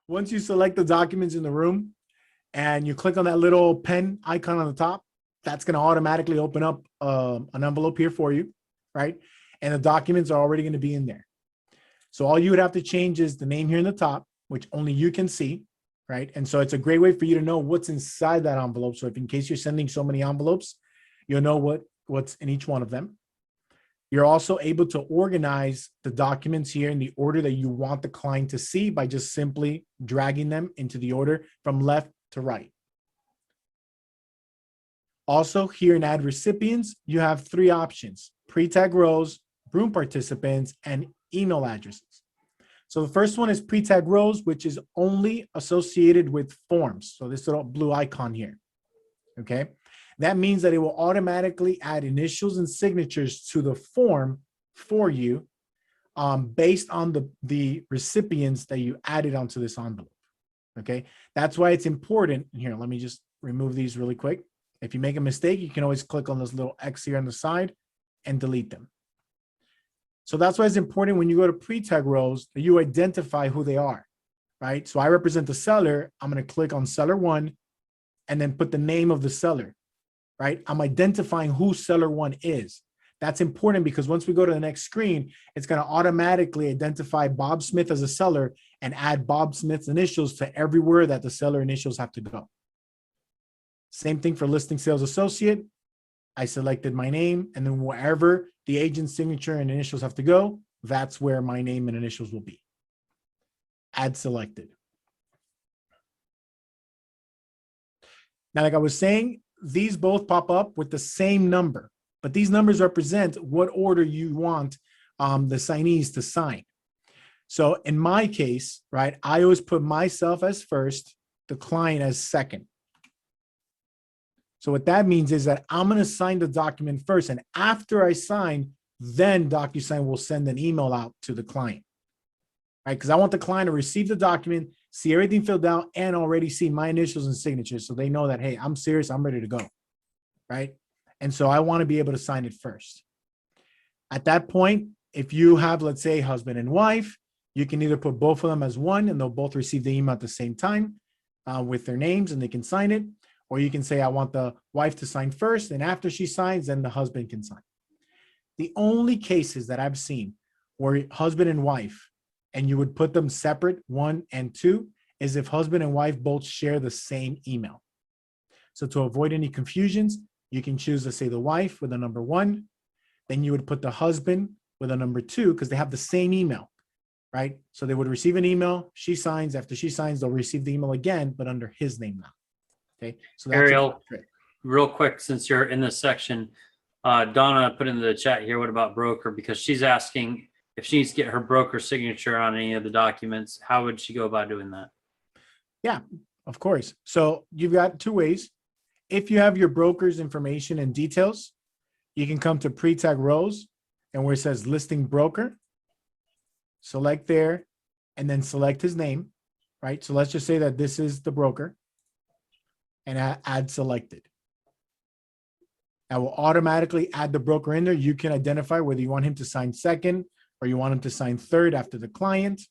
Once you select the documents in the room and you click on that little pen icon on the top, that's going to automatically open up an envelope here for you, right? And the documents are already going to be in there. So all you would have to change is the name here in the top, which only you can see, right? And so it's a great way for you to know what's inside that envelope. So if in case you're sending so many envelopes, you'll know what's in each one of them. You're also able to organize the documents here in the order that you want the client to see by just simply dragging them into the order from left to right. Also, here in Add Recipients, you have three options: Pretag rows, room participants, and email addresses. So the first one is Pretag rows, which is only associated with forms. So this little blue icon here, okay? That means that it will automatically add initials and signatures to the form for you based on the recipients that you added onto this envelope, okay? That's why it's important. Here, let me just remove these really quick. If you make a mistake, you can always click on this little X here on the side and delete them. So that's why it's important when you go to Pretag rows that you identify who they are, right? So I represent the seller. I'm going to click on seller one and then put the name of the seller, right? I'm identifying who seller one is. That's important because once we go to the next screen, it's going to automatically identify Bob Smith as a seller and add Bob Smith's initials to everywhere that the seller initials have to go. Same thing for listing sales associate. I selected my name, and then wherever the agent's signature and initials have to go, that's where my name and initials will be. Add selected. Now, like I was saying, these both pop up with the same number, but these numbers represent what order you want the signees to sign. So in my case, right, I always put myself as first, the client as second. So what that means is that I'm going to sign the document first, and after I sign, then DocuSign will send an email out to the client, right? Because I want the client to receive the document, see everything filled out, and already see my initials and signatures, so they know that, hey, I'm serious, I'm ready to go, right? And so I want to be able to sign it first. At that point, if you have, let's say, husband and wife, you can either put both of them as one, and they'll both receive the email at the same time with their names, and they can sign it. Or you can say, I want the wife to sign first, and after she signs, then the husband can sign. The only cases that I've seen where husband and wife, and you would put them separate, 1 and 2, is if husband and wife both share the same email. So to avoid any confusions, you can choose to say the wife with a number 1, then you would put the husband with a number 2 because they have the same email, right? So they would receive an email, she signs, after she signs, they'll receive the email again, but under his name now. Okay, so that's Ariel, real quick, since you're in this section, Donna put in the chat here, what about broker? Because she's asking if she needs to get her broker signature on any of the documents, how would she go about doing that? Yeah, of course. So you've got two ways. If you have your broker's information and details, you can come to Pretag rows and where it says listing broker, select there, and then select his name, right? So let's just say that this is the broker. And add selected. I will automatically add the broker in there. You can identify whether you want him to sign second or you want him to sign third after the client,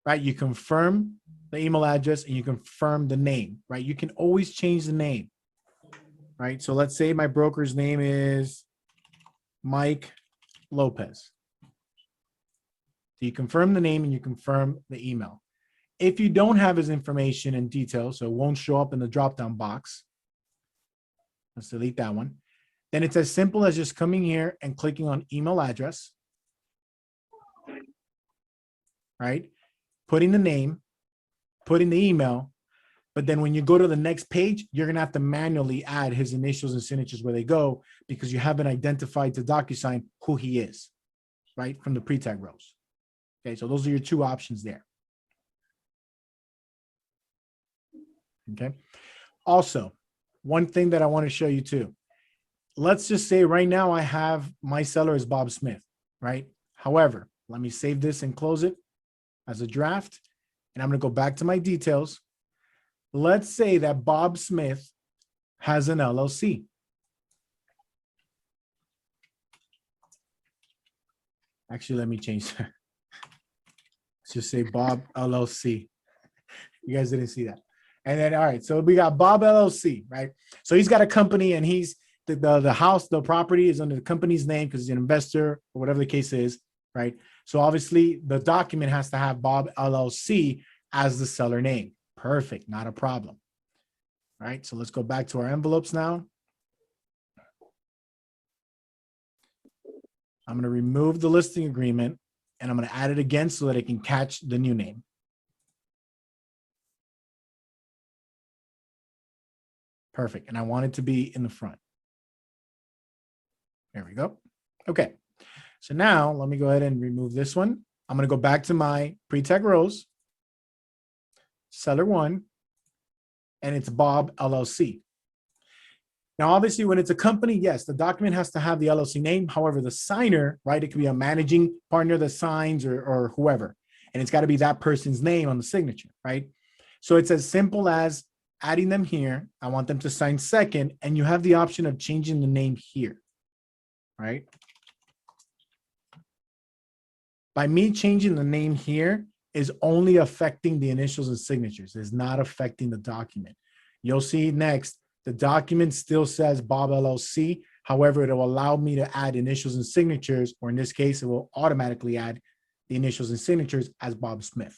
right? You confirm the email address and you confirm the name, right? You can always change the name, right? So let's say my broker's name is Mike Lopez. So you confirm the name and you confirm the email. If you don't have his information and details, so it won't show up in the drop-down box, let's delete that one. Then it's as simple as just coming here and clicking on email address, right? Putting the name, putting the email, but then when you go to the next page, you're gonna have to manually add his initials and signatures where they go because you haven't identified to DocuSign who he is, right? From the Pretag rows. Okay, so those are your two options there. Okay. Also, one thing that I want to show you too. Let's just say right now I have my seller is Bob Smith, right? However, let me save this and close it. as a draft. And I'm going to go back to my details. Let's say that Bob Smith has an LLC. Actually, let me change that. Let's just say Bob LLC. You guys didn't see that. And then, all right, so we got Bob LLC, right? So he's got a company and he's the house, the property is under the company's name because he's an investor or whatever the case is, right? So obviously the document has to have Bob LLC as the seller name. Perfect, not a problem. All right, so let's go back to our envelopes now. I'm going to remove the listing agreement and I'm going to add it again so that it can catch the new name. Perfect. And I want it to be in the front. There we go. Okay. So now let me go ahead and remove this one. I'm going to go back to my Pretag rows, seller one, and it's Bob LLC. Now, obviously, when it's a company, yes, the document has to have the LLC name. However, the signer, right, it could be a managing partner that signs or whoever, and it's got to be that person's name on the signature, right? So it's as simple as adding them here. I want them to sign second, and you have the option of changing the name here, right? By me changing the name here is only affecting the initials and signatures. It's not affecting the document. You'll see next, the document still says Bob LLC. However, it will allow me to add initials and signatures, or in this case, it will automatically add the initials and signatures as Bob Smith.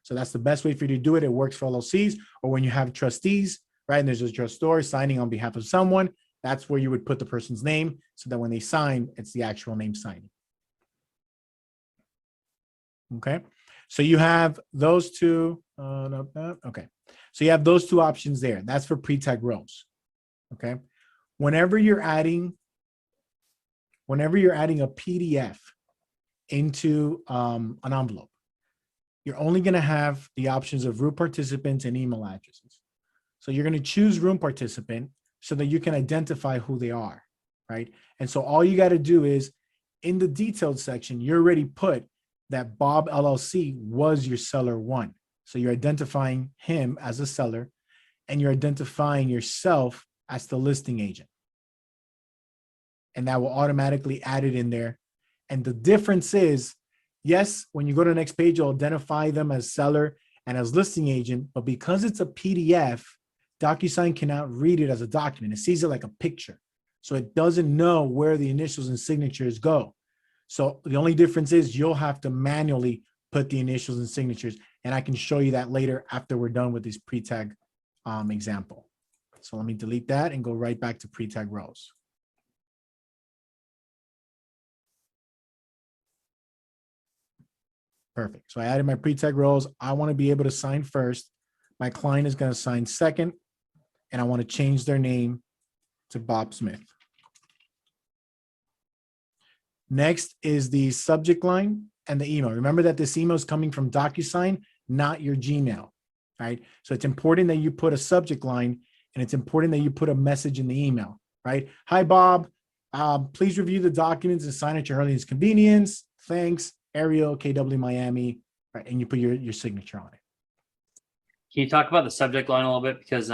So that's the best way for you to do it. It works for LLCs, or when you have trustees, right? And there's a trustor signing on behalf of someone, that's where you would put the person's name so that when they sign, it's the actual name signing. Okay. So you have those two. Okay. So you have those two options there. That's for Pretag rows. Okay. Whenever you're adding a PDF into an envelope, you're only going to have the options of room participants and email addresses. So you're going to choose room participant so that you can identify who they are, right? And so all you got to do is in the detailed section, you already put that Bob LLC was your seller one. So you're identifying him as a seller and you're identifying yourself as the listing agent. And that will automatically add it in there. And the difference is, yes, when you go to the next page, you'll identify them as seller and as listing agent, but because it's a PDF, DocuSign cannot read it as a document. It sees it like a picture. So it doesn't know where the initials and signatures go. So the only difference is you'll have to manually put the initials and signatures. And I can show you that later after we're done with this Pretag example. So let me delete that and go right back to Pretag rows. Perfect. So I added my Pretag rows. I want to be able to sign first. My client is going to sign second. And I want to change their name to Bob Smith. Next is the subject line and the email. Remember that this email is coming from DocuSign, not your Gmail, right? So it's important that you put a subject line and it's important that you put a message in the email, right? Hi, Bob. Please review the documents and sign at your earliest convenience. Thanks, Ariel, KW Miami, right? And you put your signature on it. Can you talk about the subject line a little bit? Because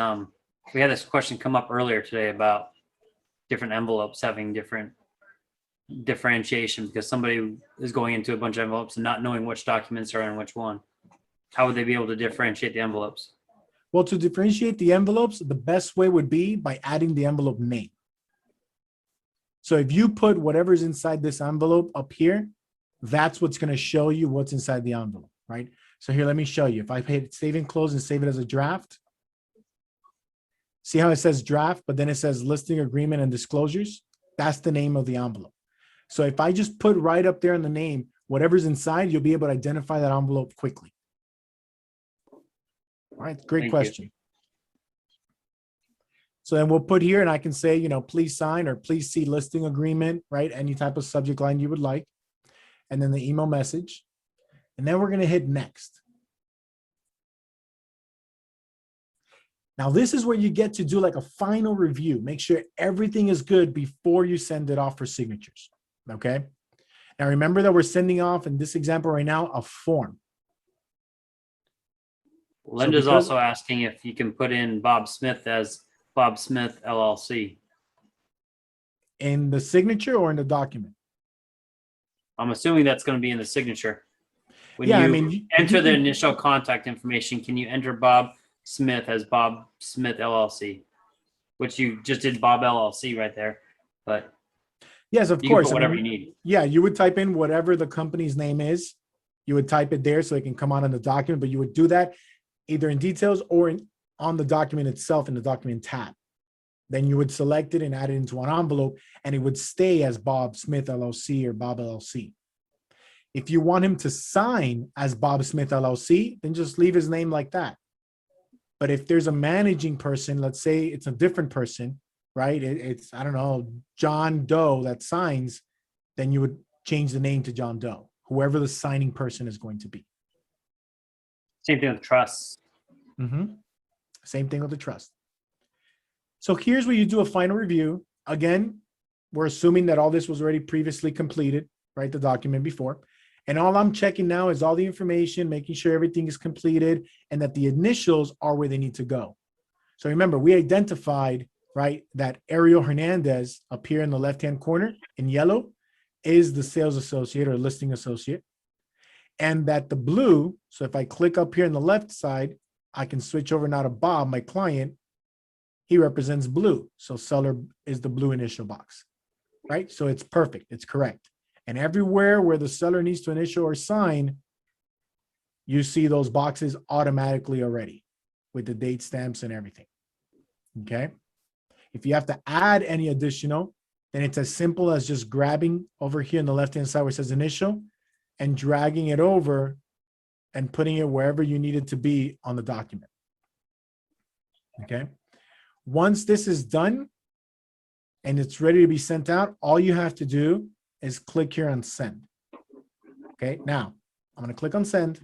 we had this question come up earlier today about different envelopes having different differentiation because somebody is going into a bunch of envelopes and not knowing which documents are in which one. How would they be able to differentiate the envelopes? Well, to differentiate the envelopes, the best way would be by adding the envelope name. So if you put whatever's inside this envelope up here, that's what's going to show you what's inside the envelope, right? So here, let me show you. If I hit save and close and save it as a draft, see how it says draft, but then it says listing agreement and disclosures? That's the name of the envelope. So if I just put right up there in the name, whatever's inside, you'll be able to identify that envelope quickly. All right, great question. So then we'll put here and I can say, you know, please sign or please see listing agreement, right? Any type of subject line you would like. And then the email message. And then we're going to hit next. Now, this is where you get to do like a final review. Make sure everything is good before you send it off for signatures. Okay. Now, remember that we're sending off in this example right now, a form. Linda's because- also asking if you can put in Bob Smith as Bob Smith LLC. In the signature or in the document? I'm assuming that's going to be in the signature. When Yeah, I you mean, you enter the can- initial contact information, can you enter Bob Smith as Bob Smith LLC? Which you just did Bob LLC right there, but Yes, of you can course. put I whatever mean, you need. yeah, you would type in whatever the company's name is. You would type it there so it can come out on the document, but you would do that either in details or on the document itself in the document tab. Then you would select it and add it into an envelope, and it would stay as Bob Smith LLC or Bob LLC. If you want him to sign as Bob Smith LLC, then just leave his name like that. But if there's a managing person, let's say it's a different person, right? It's, I don't know, John Doe that signs, then you would change the name to John Doe, whoever the signing person is going to be. Same thing with trusts. Same thing with the trust. So here's where you do a final review. Again, we're assuming that all this was already previously completed, right? The document before. And all I'm checking now is all the information, making sure everything is completed and that the initials are where they need to go. So remember, we identified, right, that Ariel Hernendez up here in the left-hand corner in yellow is the sales associate or listing associate. And that the blue, so if I click up here on the left side, I can switch over now to Bob, my client. He represents blue. So seller is the blue initial box, right? So it's perfect. It's correct. And everywhere where the seller needs to initial or sign, you see those boxes automatically already with the date stamps and everything. Okay. If you have to add any additional, then it's as simple as just grabbing over here on the left-hand side where it says initial and dragging it over and putting it wherever you need it to be on the document. Okay. Once this is done and it's ready to be sent out, all you have to do is click here on send. Okay. Now I'm going to click on send.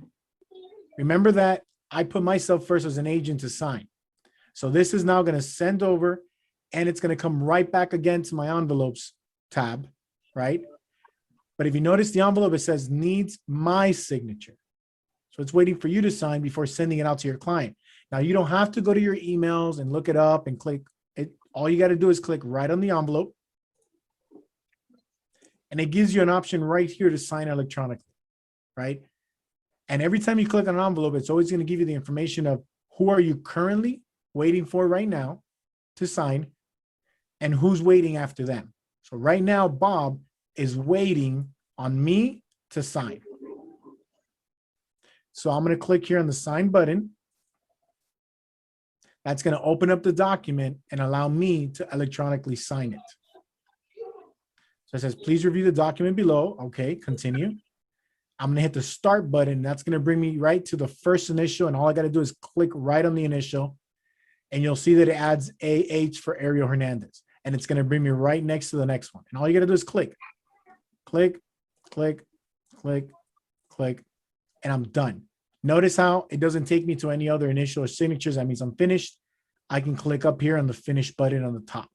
Remember that I put myself first as an agent to sign. So this is now going to send over and it's going to come right back again to my envelopes tab, right? But if you notice the envelope, it says needs my signature. So it's waiting for you to sign before sending it out to your client. Now you don't have to go to your emails and look it up and click it. All you got to do is click right on the envelope. And it gives you an option right here to sign electronically, right? And every time you click on an envelope, it's always going to give you the information of who are you currently waiting for right now to sign and who's waiting after them. So right now, Bob is waiting on me to sign. So I'm going to click here on the sign button. That's going to open up the document and allow me to electronically sign it. So it says, please review the document below. Okay, continue. I'm going to hit the start button. That's going to bring me right to the first initial. And all I got to do is click right on the initial. And you'll see that it adds AH for Ariel Hernendez. And it's going to bring me right next to the next one. And all you got to do is click, click, click, click, click, and I'm done. Notice how it doesn't take me to any other initial or signatures. That means I'm finished. I can click up here on the finish button on the top.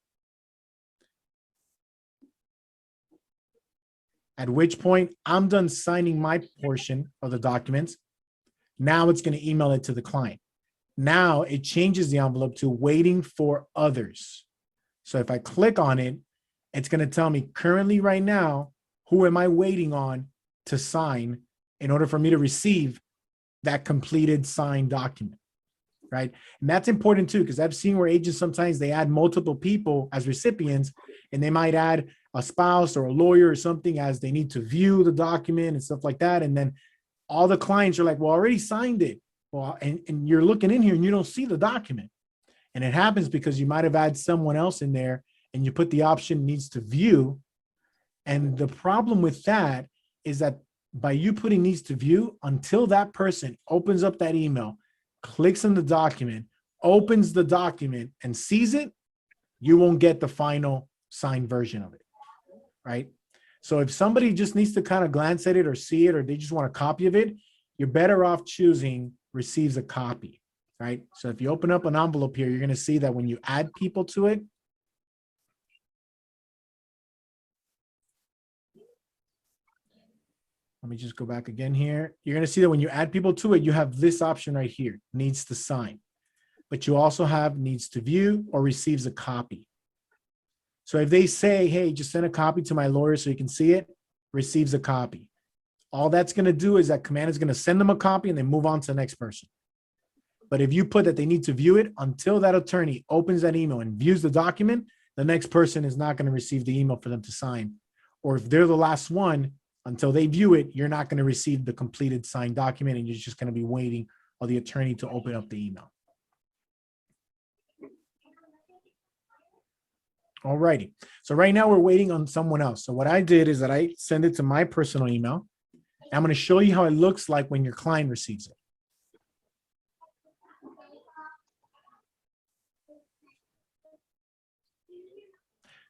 At which point I'm done signing my portion of the documents. Now it's going to email it to the client. Now it changes the envelope to waiting for others. So if I click on it, it's going to tell me currently right now, who am I waiting on to sign in order for me to receive that completed signed document, right? And that's important too, because I've seen where agents sometimes they add multiple people as recipients, and they might add a spouse or a lawyer or something as they need to view the document and stuff like that. And then all the clients are like, well, I already signed it. Well, and you're looking in here and you don't see the document. And it happens because you might have had someone else in there and you put the option needs to view. And the problem with that is that by you putting needs to view, until that person opens up that email, clicks on the document, opens the document and sees it, you won't get the final signed version of it, right? So if somebody just needs to kind of glance at it or see it, or they just want a copy of it, you're better off choosing receives a copy, right? So if you open up an envelope here, you're going to see that when you add people to it, Let me just go back again here. You're going to see that when you add people to it, you have this option right here, needs to sign. But you also have needs to view or receives a copy. So if they say, hey, just send a copy to my lawyer so you can see it, receives a copy. All that's going to do is that command is going to send them a copy and then move on to the next person. But if you put that they need to view it until that attorney opens that email and views the document, the next person is not going to receive the email for them to sign. Or if they're the last one, until they view it, you're not going to receive the completed signed document and you're just going to be waiting for the attorney to open up the email. All righty. So right now we're waiting on someone else. So what I did is that I send it to my personal email. I'm going to show you how it looks like when your client receives it.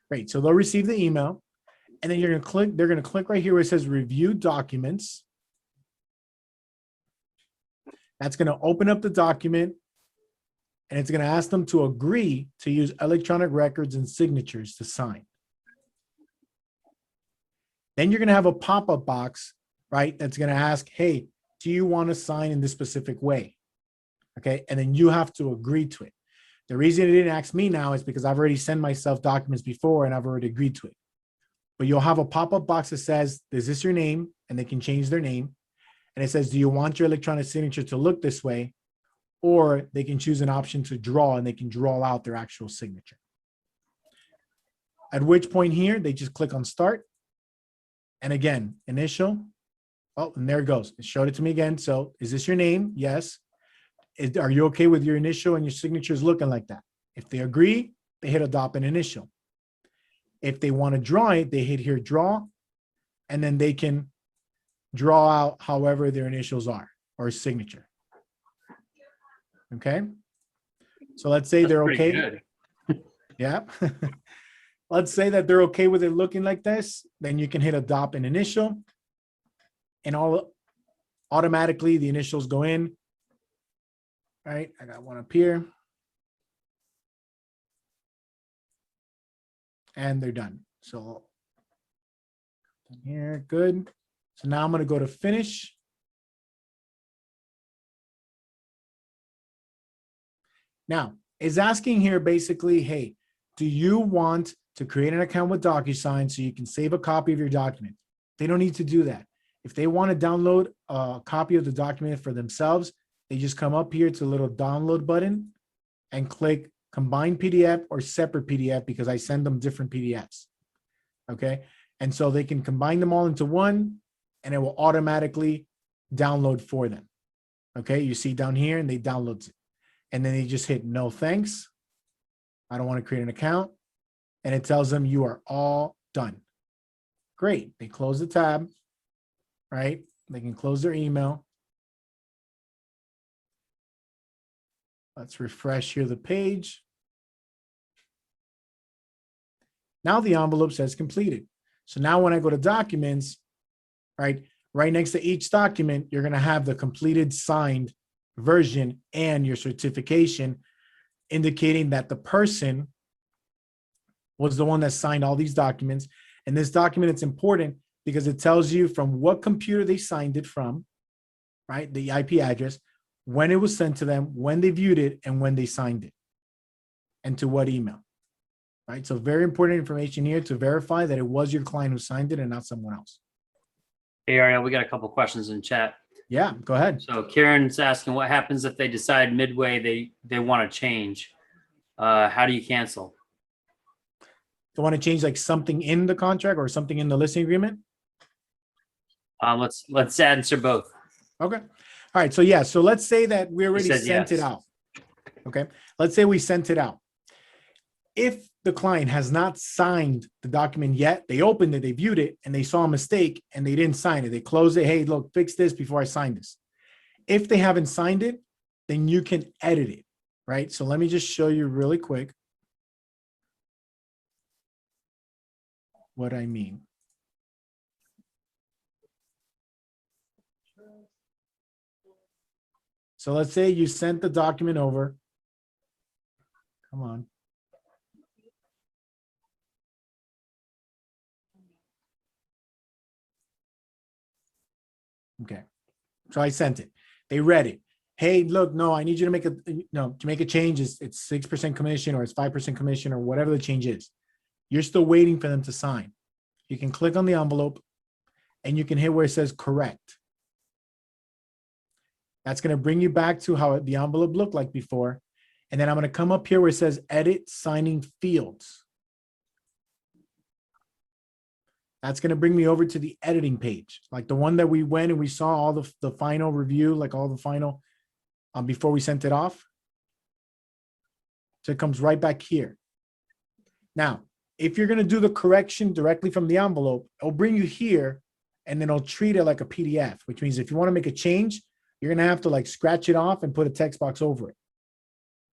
Great. So they'll receive the email and then you're going to click, they're going to click right here where it says review documents. That's going to open up the document and it's going to ask them to agree to use electronic records and signatures to sign. Then you're going to have a pop-up box, right? That's going to ask, hey, do you want to sign in this specific way? Okay. And then you have to agree to it. The reason it didn't ask me now is because I've already sent myself documents before and I've already agreed to it. But you'll have a pop-up box that says, is this your name? And they can change their name. And it says, do you want your electronic signature to look this way? Or they can choose an option to draw and they can draw out their actual signature. At which point here, they just click on start. And again, initial. Oh, and there it goes. It showed it to me again. So is this your name? Yes. Are you okay with your initial and your signatures looking like that? If they agree, they hit adopt an initial. If they want to draw it, they hit here draw, and then they can draw out however their initials are or signature. Okay. So let's say they're okay. Good. Yeah. Let's say that they're okay with it looking like this. Then you can hit adopt an initial and automatically the initials go in. All right. I got one up here. And they're done. So here, good. So now I'm going to go to finish. Now, it's asking here basically, hey, do you want to create an account with DocuSign so you can save a copy of your document? They don't need to do that. If they want to download a copy of the document for themselves, they just come up here to the little download button and click combine PDF or separate PDF because I send them different PDFs. Okay. And so they can combine them all into one and it will automatically download for them. Okay. You see down here and they download it. And then they just hit no thanks. I don't want to create an account. And it tells them you are all done. Great. They close the tab, right? They can close their email. Let's refresh here the page. Now the envelope says completed. So now when I go to documents, right next to each document, you're going to have the completed signed version and your certification indicating that the person was the one that signed all these documents. And this document, it's important because it tells you from what computer they signed it from, right? The IP address, when it was sent to them, when they viewed it, and when they signed it, and to what email, right? So very important information here to verify that it was your client who signed it and not someone else. Hey, Ariel, we got a couple questions in chat. Yeah, go ahead. So Karen's asking what happens if they decide midway they want to change? How do you cancel? Do you want to change like something in the contract or something in the listing agreement? Let's answer both. Okay. All right. So yeah. So let's say that we already sent it yes. out. Okay. Let's say we sent it out. If the client has not signed the document yet, they opened it, they viewed it, and they saw a mistake and they didn't sign it. They closed it. Hey, look, fix this before I sign this. If they haven't signed it, then you can edit it, right? So let me just show you really quick what I mean. So let's say you sent the document over. Come on. Okay. So I sent it. They read it. Hey, look, no, I need you to make a change. It's 6% commission or it's 5% commission or whatever the change is. You're still waiting for them to sign. You can click on the envelope and you can hit where it says correct. That's going to bring you back to how the envelope looked like before. And then I'm going to come up here where it says edit signing fields. That's going to bring me over to the editing page, like the one that we went and we saw all the final review, like all the final before we sent it off. So it comes right back here. Now, if you're going to do the correction directly from the envelope, it'll bring you here and then it'll treat it like a PDF, which means if you want to make a change, you're going to have to like scratch it off and put a text box over it.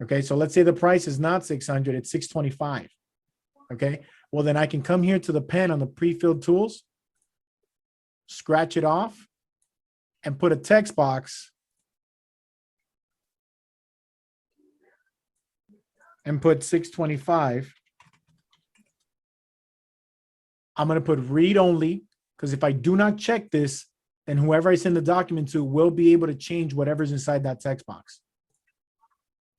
Okay. So let's say the price is not 600, it's 625. Okay. Well, then I can come here to the pen on the pre-filled tools, scratch it off and put a text box and put 625. I'm going to put read only because if I do not check this, then whoever I send the document to will be able to change whatever's inside that text box.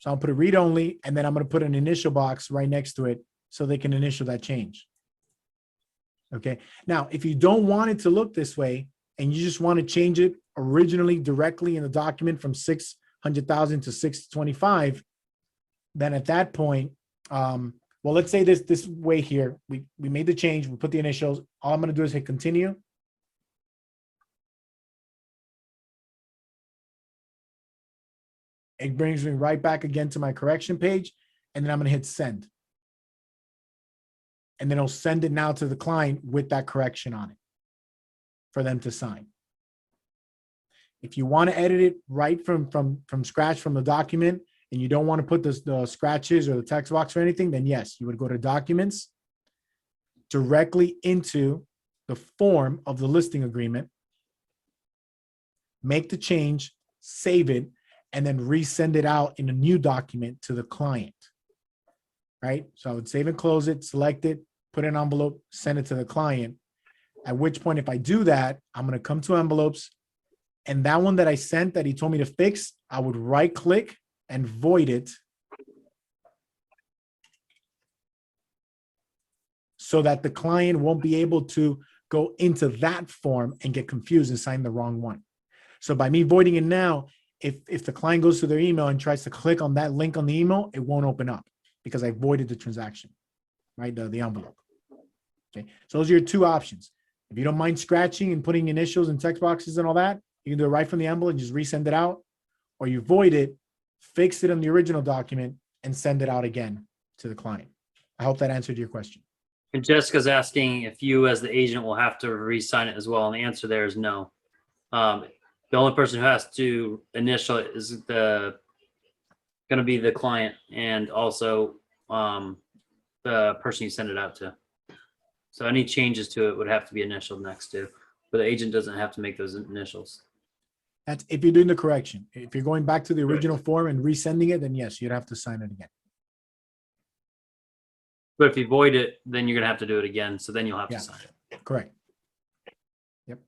So I'll put a read only, and then I'm going to put an initial box right next to it so they can initial that change. Okay. Now, if you don't want it to look this way and you just want to change it originally directly in the document from 600,000 to 625, then at that point, well, let's say this way here, we made the change, we put the initials. All I'm going to do is hit continue. It brings me right back again to my correction page, and then I'm going to hit send. And then it'll send it now to the client with that correction on it for them to sign. If you want to edit it right from scratch from the document, and you don't want to put the scratches or the text box or anything, then yes, you would go to documents, directly into the form of the listing agreement, make the change, save it, and then resend it out in a new document to the client, right? So I would save and close it, select it, put an envelope, send it to the client. At which point, if I do that, I'm going to come to envelopes, and that one that I sent that he told me to fix, I would right click and void it so that the client won't be able to go into that form and get confused and sign the wrong one. So by me voiding it now, if the client goes to their email and tries to click on that link on the email, it won't open up because I voided the transaction, right? The envelope. Okay. So those are your two options. If you don't mind scratching and putting initials and text boxes and all that, you can do it right from the envelope and just resend it out, or you void it, fix it in the original document, and send it out again to the client. I hope that answered your question. And Jessica's asking if you as the agent will have to re-sign it as well. And the answer there is no. The only person who has to initial it is going to be the client and also the person you send it out to. So any changes to it would have to be initialed next to, but the agent doesn't have to make those initials. That's if you're doing the correction. If you're going back to the original form and resending it, then yes, you'd have to sign it again. But if you void it, then you're going to have to do it again. So then you'll have to sign it. Correct. Yep.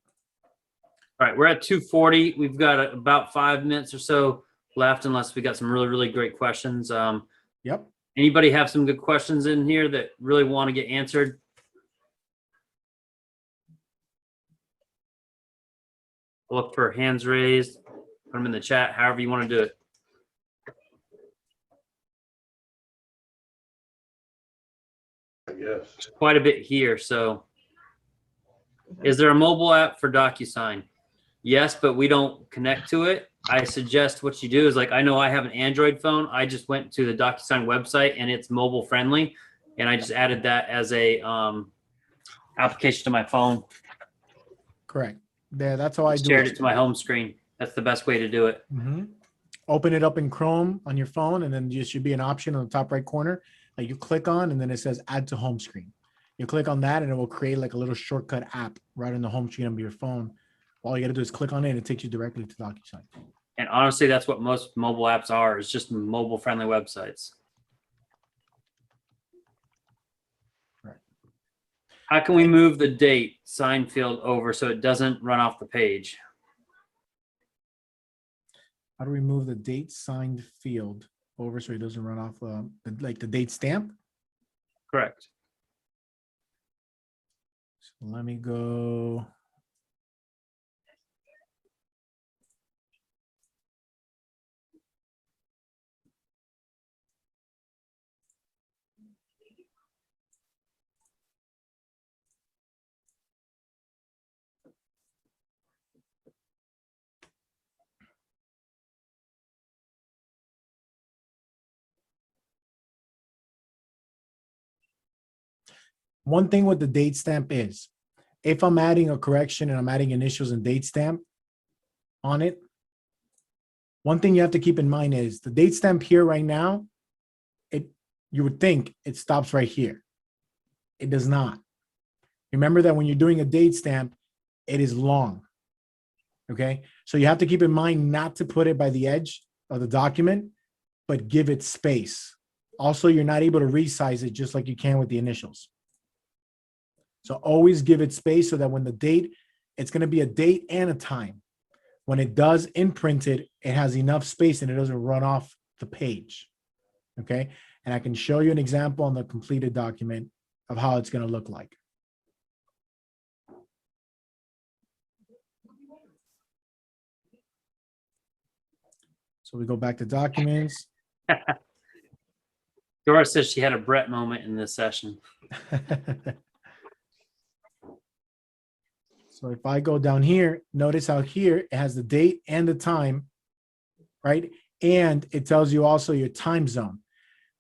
All right. We're at 2:40. We've got about 5 minutes or so left, unless we got some really, really great questions. Yep. Anybody have some good questions in here that really want to get answered? Look for hands raised, put them in the chat, however you want to do it. I guess. There's quite a bit here. So is there a mobile app for DocuSign? Yes, but we don't connect to it. I suggest what you do is, like, I know I have an Android phone. I just went to the DocuSign website and it's mobile friendly. And I just added that as a application to my phone. Correct. Yeah, that's how I do Shared it. it to my home screen. That's the best way to do it. Mm-hmm. Open it up in Chrome on your phone, and then there should be an option on the top right corner that you click on, and then it says add to home screen. You click on that and it will create like a little shortcut app right on the home screen of your phone. All you got to do is click on it and it takes you directly to DocuSign. And honestly, that's what most mobile apps are. It's just mobile friendly websites. Right. How can we move the date sign field over so it doesn't run off the page? How to remove the date signed field over so it doesn't run off like the date stamp? Correct. So let me go. One thing with the date stamp is, if I'm adding a correction and I'm adding initials and date stamp on it, one thing you have to keep in mind is the date stamp here right now, you would think it stops right here. It does not. Remember that when you're doing a date stamp, it is long. Okay, so you have to keep in mind not to put it by the edge of the document, but give it space. Also, you're not able to resize it just like you can with the initials. So always give it space so that when the date, it's going to be a date and a time. When it does imprint it, it has enough space and it doesn't run off the page. Okay, and I can show you an example on the completed document of how it's going to look like. So we go back to documents. Dora says she had a Brett moment in this session. So if I go down here, notice how here it has the date and the time, right? And it tells you also your time zone.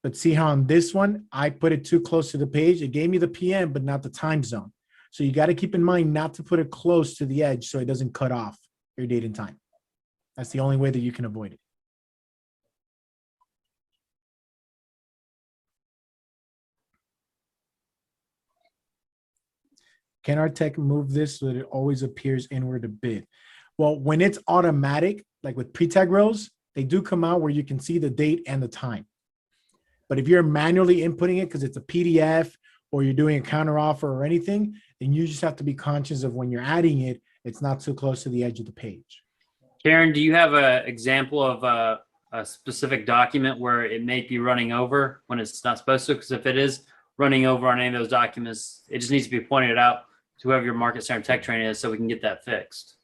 But see how on this one, I put it too close to the page. It gave me the PM, but not the time zone. So you got to keep in mind not to put it close to the edge so it doesn't cut off your date and time. That's the only way that you can avoid it. Can our tech move this so that it always appears inward a bit? Well, when it's automatic, like with Pretag rows, they do come out where you can see the date and the time. But if you're manually inputting it because it's a PDF or you're doing a counter offer or anything, then you just have to be conscious of when you're adding it, it's not too close to the edge of the page. Karen, do you have an example of a specific document where it may be running over when it's not supposed to? Because if it is running over on any of those documents, it just needs to be pointed out to whoever your market center tech trainer is so we can get that fixed.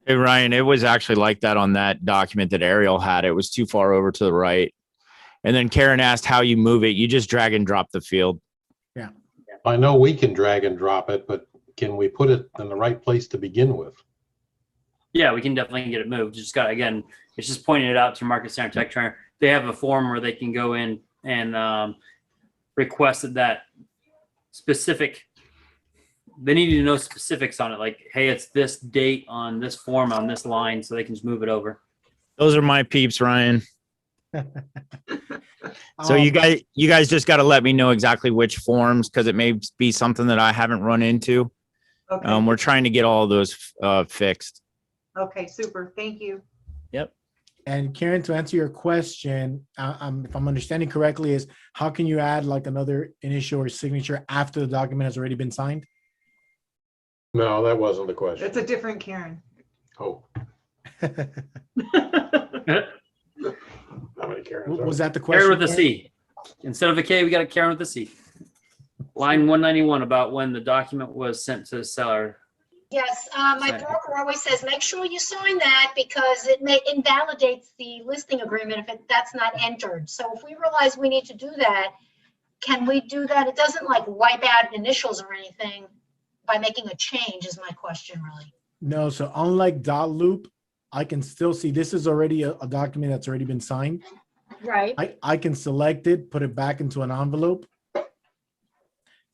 Hey, Ryan, it was actually like that on that document that Ariel had. It was too far over to the right. And then Karen asked how you move it. You just drag and drop the field. Yeah. I know we can drag and drop it, but can we put it in the right place to begin with? Yeah, we can definitely get it moved. Just got, again, it's just pointing it out to your market center tech trainer. They have a form where they can go in and request that specific, they need to know specifics on it. Like, hey, it's this date on this form on this line, so they can just move it over. Those are my peeps, Ryan. So Um, you guys just got to let me know exactly which forms, because it may be something that I haven't run into. Okay, We're trying to get all of those fixed. okay, super. Thank you. Yep. And Karen, to answer your question, if I'm understanding correctly, is how can you add like another initial or signature after the document has already been signed? No, that wasn't the question. It's a different Karen. Oh, how many Karens? Was that the question? Karen with a Karen? C. Instead of a K, we got a Karen with a C. Line 191 about when the document was sent to the seller. Yes, my broker always says, make sure you sign that because it invalidates the listing agreement if that's not entered. So if we realize we need to do that, can we do that? It doesn't like wipe out initials or anything by making a change is my question really. No, so unlike dot loop, I can still see this is already a document that's already been signed. Right. I can select it, put it back into an envelope.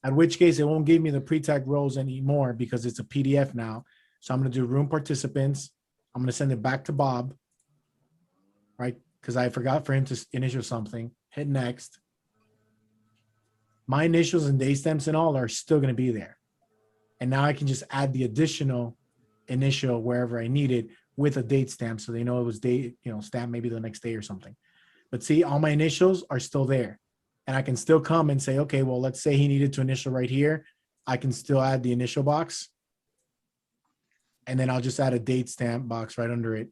At which case it won't give me the Pretag rows anymore because it's a PDF now. So I'm going to do room participants. I'm going to send it back to Bob, right? Because I forgot for him to initial something. Hit next. My initials and date stamps and all are still going to be there. And now I can just add the additional initial wherever I need it with a date stamp so they know it was date, stamp maybe the next day or something. But see, all my initials are still there. And I can still come and say, okay, well, let's say he needed to initial right here. I can still add the initial box. And then I'll just add a date stamp box right under it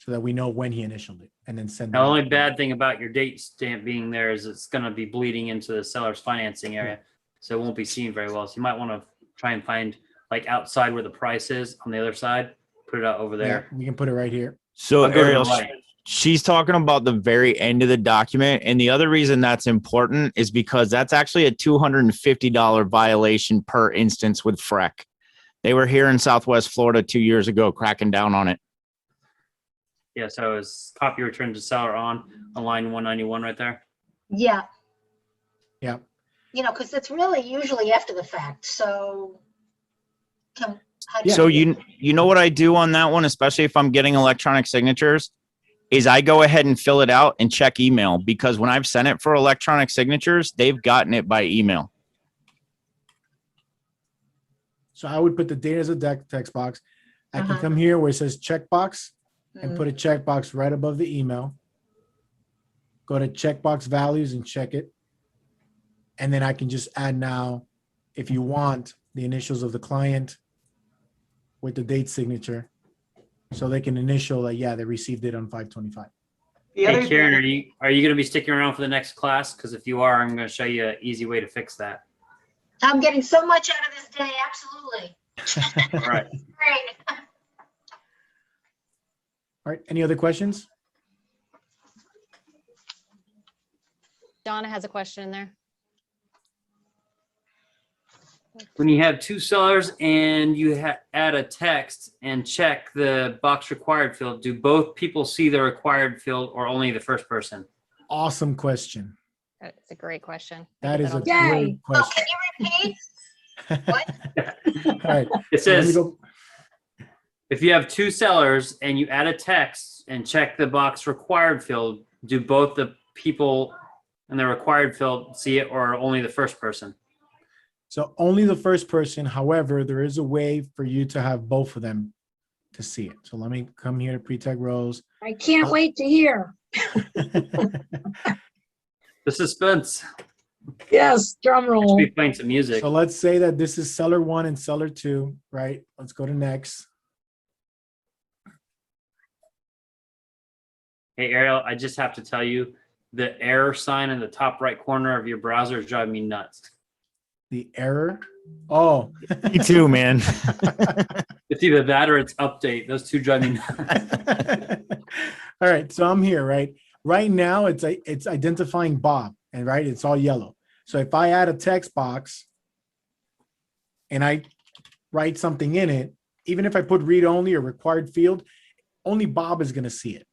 so that we know when he initialed it and then send. The it out. only bad thing about your date stamp being there is it's gonna be bleeding into the seller's financing area. So it won't be seen very well. So you might want to try and find like outside where the price is on the other side, put it out over Yeah, there. we can put it right here. So I'll go to the Ariel, right. she's talking about the very end of the document. And the other reason that's important is because that's actually a $250 violation per instance with FREC. They were here in Southwest Florida 2 years ago, cracking down on it. Yeah, so it's copy return to seller on line 191 right there. Yeah. Yeah. Because it's really usually after the fact, so. How do So do you know what I do on that one, especially if I'm getting electronic signatures, is I go ahead and fill it out and check email, because when I've sent it for electronic signatures, they've gotten it by email. So I would put the date as a text box. I can Uh-huh. come here where it says checkbox and Mm. put a checkbox right above the email. Go to checkbox values and check it. And then I can just add now, if you want, the initials of the client with the date signature. So they can initial that, yeah, they received it on 5/25. The other Hey Karen, thing, are you gonna be sticking around for the next class? Because if you are, I'm gonna show you an easy way to fix that. I'm getting so much out of this day, absolutely. All right. Great. All right, any other questions? Donna has a question in there. When you have two sellers and you add a text and check the box required field, do both people see the required field or only the first person? Awesome question. It's a great question. I That get is a all the time. great Oh, question. can you repeat? What? All right, It so let me says, go. if you have two sellers and you add a text and check the box required field, do both the people in the required field see it or only the first person? So only the first person. However, there is a way for you to have both of them to see it. So let me come here to Pretag rows. I can't wait to hear. The suspense. Yes, drum roll. Should be playing some music. So let's say that this is seller one and seller two, right? Let's go to next. Hey, Ariel, I just have to tell you, the error sign in the top right corner of your browser is driving me nuts. The error. Oh. Me too, man. It's either that or it's update. Those two drive me nuts. All right, so I'm here, right? Right now, it's identifying Bob, and right, it's all yellow. So if I add a text box and I write something in it, even if I put read only or required field, only Bob is going to see it.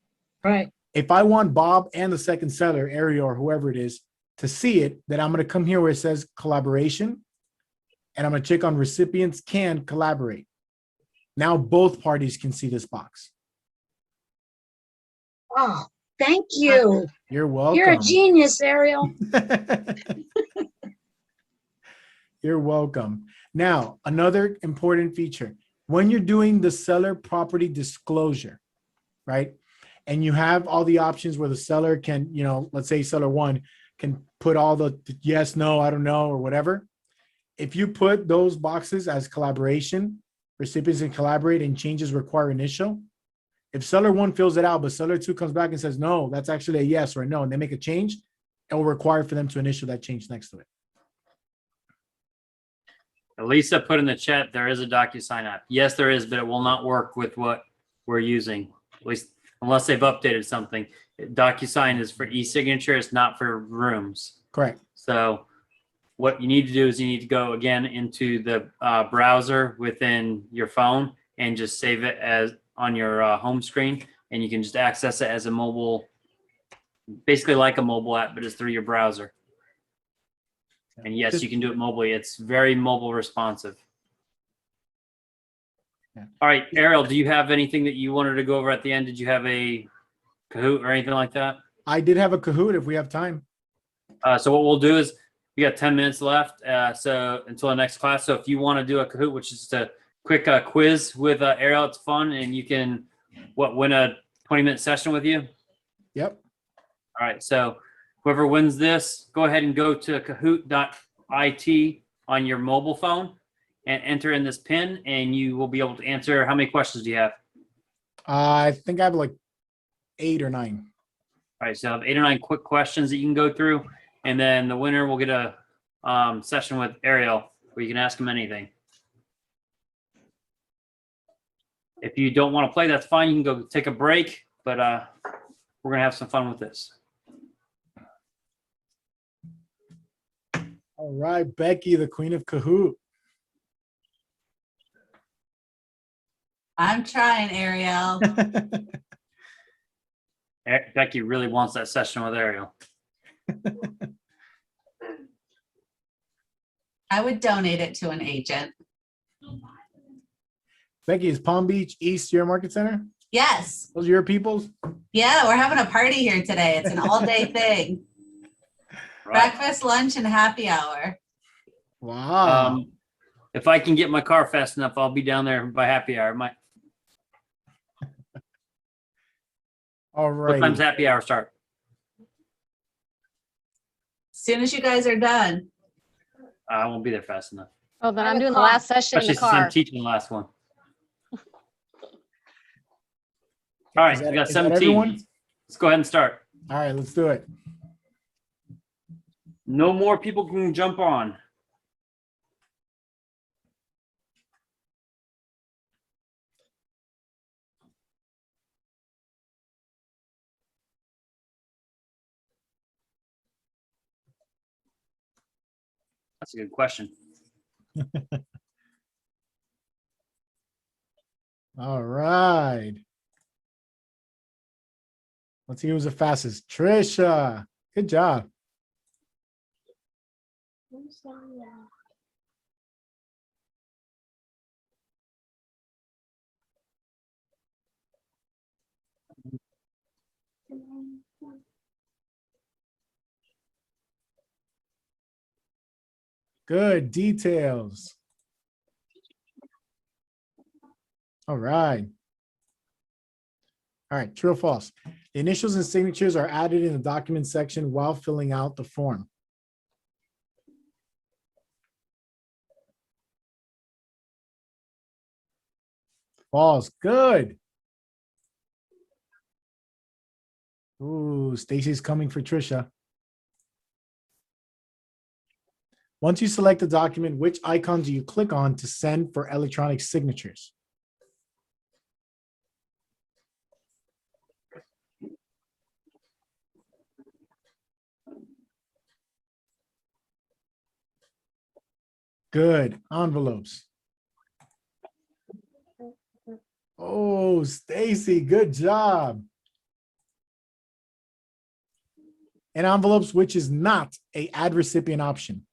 Right. If I want Bob and the second seller, Ariel or whoever it is, to see it, then I'm going to come here where it says collaboration, and I'm going to check on recipients can collaborate. Now both parties can see this box. Oh, thank you. You're welcome. You're a genius, Ariel. You're welcome. Now, another important feature, when you're doing the seller property disclosure, right? And you have all the options where the seller can, let's say seller one can put all the yes, no, I don't know, or whatever. If you put those boxes as collaboration, recipients can collaborate and changes require initial. If seller one fills it out, but seller two comes back and says, no, that's actually a yes or a no, and they make a change, it will require for them to initial that change next to it. Lisa put in the chat, there is a DocuSign app. Yes, there is, but it will not work with what we're using, at least unless they've updated something. DocuSign is for e-signature. It's not for rooms. Correct. So what you need to do is you need to go again into the browser within your phone and just save it as on your home screen. And you can just access it as a mobile, basically like a mobile app, but it's through your browser. And yes, you can do it mobilely. It's very mobile responsive. Yeah. All right, Ariel, do you have anything that you wanted to go over at the end? Did you have a Kahoot or anything like that? I did have a Kahoot if we have time. So what we'll do is we got 10 minutes left. So until the next class. So if you want to do a Kahoot, which is just a quick quiz with Ariel, it's fun. And you can win a 20-minute session with you. Yep. All right. So whoever wins this, go ahead and go to kahoot.it on your mobile phone and enter in this pin, and you will be able to answer. How many questions do you have? I think I have like 8 or 9. All right, so I have 8 or 9 quick questions that you can go through, and then the winner will get a session with Ariel where you can ask him anything. If you don't want to play, that's fine. You can go take a break, but we're gonna have some fun with this. All right, Becky, the queen of Kahoot. I'm trying, Ariel. Becky really wants that session with Ariel. I would donate it to an agent. Becky, is Palm Beach East your market center? Yes. Those are your peoples? Yeah, we're having a party here today. It's an all-day thing. Right. Breakfast, lunch, and happy hour. Wow. If I can get my car fast enough, I'll be down there by happy hour. All What time's right. happy hour start? As soon as you guys are done. I won't be there fast enough. Oh, then 5 I'm doing the o'clock. last session in Especially the since I'm car. teaching the last one. All right, Is that- we got is that 17. everyone? Let's go ahead and start. All right, let's do it. No more people can jump on. That's a good question. All right. Let's see who's the fastest. Tricia, good job. Good details. All right. All right, true or false? The initials and signatures are added in the document section while filling out the form. False, good. Ooh, Stacy's coming for Tricia. Once you select the document, which icon do you click on to send for electronic signatures? Good, envelopes. Oh, Stacy, good job. And envelopes, which is not a add recipient option.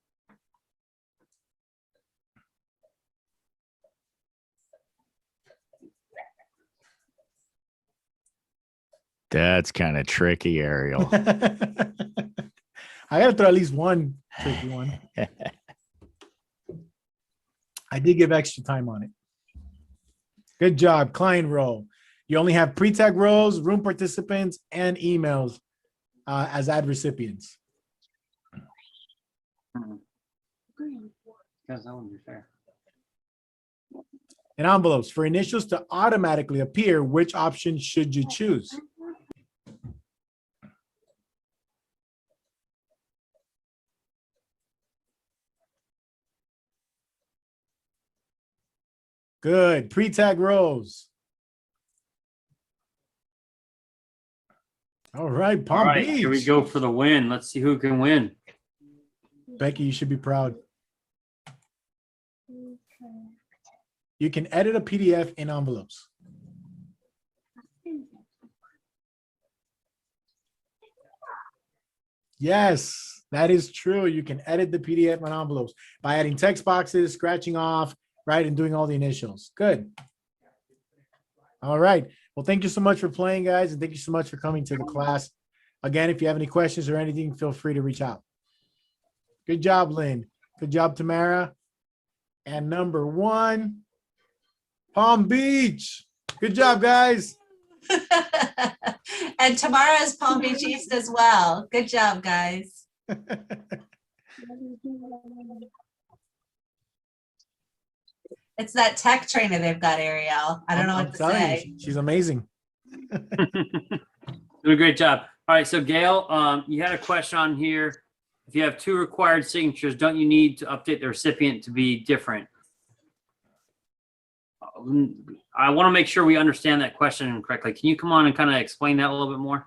That's kind of tricky, Ariel. I gotta throw at least one tricky one. I did give extra time on it. Good job, client row. You only have pre-tag rows, room participants, and emails as ad recipients. Guys, that wouldn't be fair. And envelopes, for initials to automatically appear, which option should you choose? Good, pre-tag rows. All right, All Palm right, Beach. here we go for the win. Let's see who can win. Becky, you should be proud. You can edit a PDF in envelopes. Yes, that is true. You can edit the PDF in envelopes by adding text boxes, scratching off, right, and doing all the initials. Good. All right. Well, thank you so much for playing, guys, and thank you so much for coming to the class. Again, if you have any questions or anything, feel free to reach out. Good job, Lynn. Good job, Tamara. And number 1, Palm Beach. Good job, guys. And tomorrow's Palm Beach East as well. Good job, guys. It's that tech trainer they've got, Ariel. I don't know I'm what to telling say. you, she's amazing. Doing a great job. All right, so Gail, you had a question on here. If you have 2 required signatures, don't you need to update the recipient to be different? I want to make sure we understand that question correctly. Can you come on and kind of explain that a little bit more?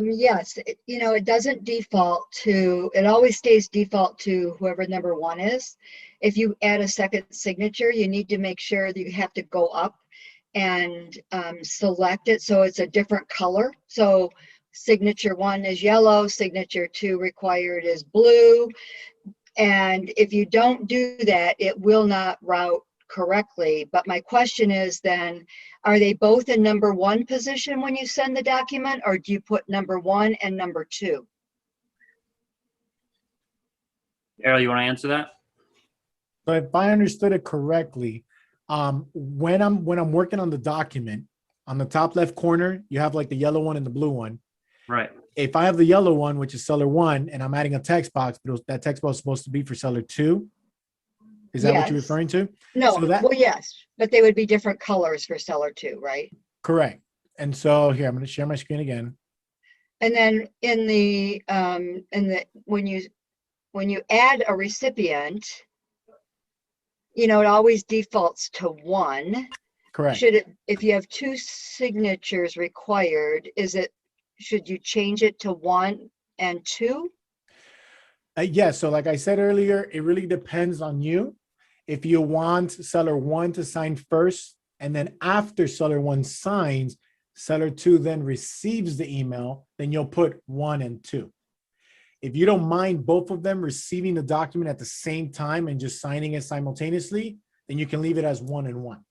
Yes, it doesn't default to, it always stays default to whoever number 1 is. If you add a second signature, you need to make sure that you have to go up and select it so it's a different color. So signature 1 is yellow, signature 2 required is blue. And if you don't do that, it will not route correctly. But my question is then, are they both in number 1 position when you send the document, or do you put number 1 and number 2? Ariel, you want to answer that? So if I understood it correctly, when I'm working on the document, on the top left corner, you have like the yellow one and the blue one. Right. If I have the yellow one, which is seller 1, and I'm adding a text box, but that text box is supposed to be for seller 2. Is that what you're Yes. referring to? No, So that- well, yes, but they would be different colors for seller 2, right? Correct. And so here, I'm going to share my screen again. And then when you add a recipient, it always defaults to 1. Correct. If you have 2 signatures required, should you change it to 1 and 2? Yes. So like I said earlier, it really depends on you. If you want seller 1 to sign first, and then after seller 1 signs, seller 2 then receives the email, then you'll put 1 and 2. If you don't mind both of them receiving the document at the same time and just signing it simultaneously, then you can leave it as 1 and 1.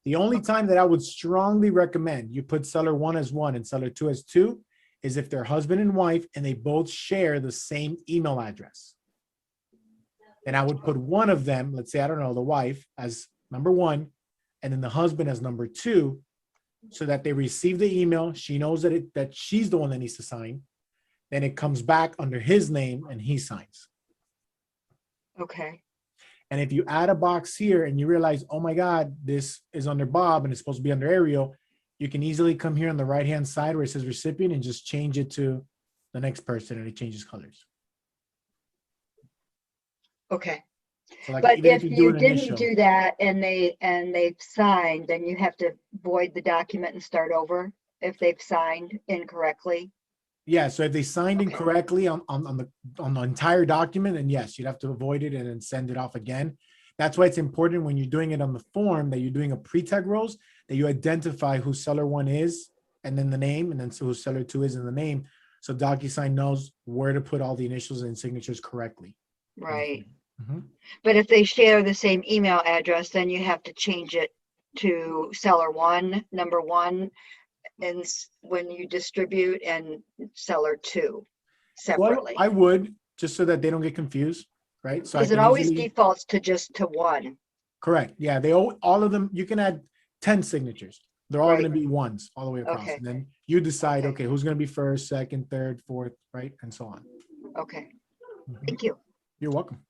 The only time that I would strongly recommend you put seller 1 as 1 and seller 2 as 2 is if they're husband and wife and they both share the same email address. And I would put one of them, let's say, I don't know, the wife as number 1, and then the husband as number 2, so that they receive the email. She knows that she's the one that needs to sign. Then it comes back under his name and he signs. Okay. And if you add a box here and you realize, oh my God, this is under Bob and it's supposed to be under Ariel, you can easily come here on the right-hand side where it says recipient and just change it to the next person, and it changes colors. Okay. So like But even if do you an didn't initial- do that and they've signed, then you have to void the document and start over if they've signed incorrectly. Yeah, so if they signed Okay. incorrectly on the entire document, then yes, you'd have to avoid it and then send it off again. That's why it's important when you're doing it on the form that you're doing a pre-tag rows, that you identify who seller 1 is and then the name, and then who seller 2 is in the name. So DocuSign knows where to put all the initials and signatures correctly. Right. Mhm. But if they share the same email address, then you have to change it to seller 1, number 1, and when you distribute, and seller 2 Well, separately. I would, just so that they don't get confused, right? So I Because it can always easily- defaults to just to 1. Correct. Yeah, all of them, you can add 10 signatures. They're all Right. going to be ones all the way across. Okay. And then you decide, Okay. okay, who's going to be first, second, third, fourth, right? And so on. Okay, Mhm. thank you. You're welcome.